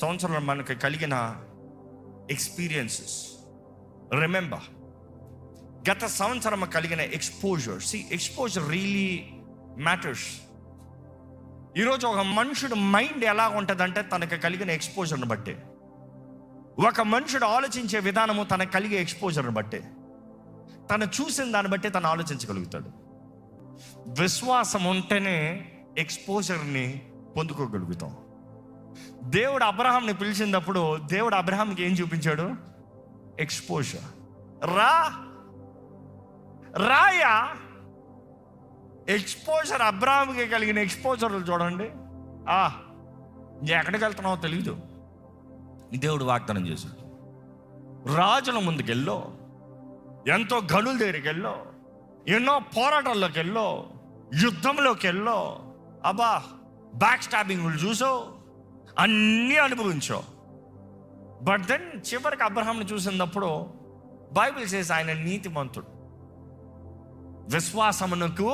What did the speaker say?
సంవత్సరంలో మనకు కలిగిన ఎక్స్పీరియన్సెస్, రిమెంబర్ గత సంవత్సరం కలిగిన ఎక్స్పోజర్. Exposure really matters. ఈరోజు ఒక మనుషుడు మైండ్ ఎలా ఉంటుందంటే తనకు కలిగిన ఎక్స్పోజర్ని బట్టే. ఒక మనుషుడు ఆలోచించే విధానము తనకు కలిగే ఎక్స్పోజర్ని బట్టే, తను చూసిన దాన్ని బట్టే తను ఆలోచించగలుగుతాడు. విశ్వాసం ఉంటేనే ఎక్స్పోజర్ని పొందుకోగలుగుతాం. దేవుడు అబ్రహాంని పిలిచినప్పుడు దేవుడు అబ్రహాంకి ఏం చూపించాడు? ఎక్స్పోజర్. రాయా ఎక్స్పోజర్. అబ్రహాంకి కలిగిన ఎక్స్పోజర్లు చూడండి. ఎక్కడికి వెళ్తున్నావో తెలియదు, దేవుడు వాగ్దానం చేశాడు. రాజుల ముందుకెళ్ళో, ఎంతో గనుల దగ్గరికి వెళ్ళో, ఎన్నో పోరాటాల్లోకి వెళ్ళో, యుద్ధంలోకి వెళ్ళో, బ్యాక్ స్టాబింగ్లు చూసో, అన్నీ అనుభవించో. బట్ దెన్ చివరికి అబ్రహాంని చూసినప్పుడు బైబిల్ సేస్ ఆయన నీతిమంతుడు. విశ్వాసమునకు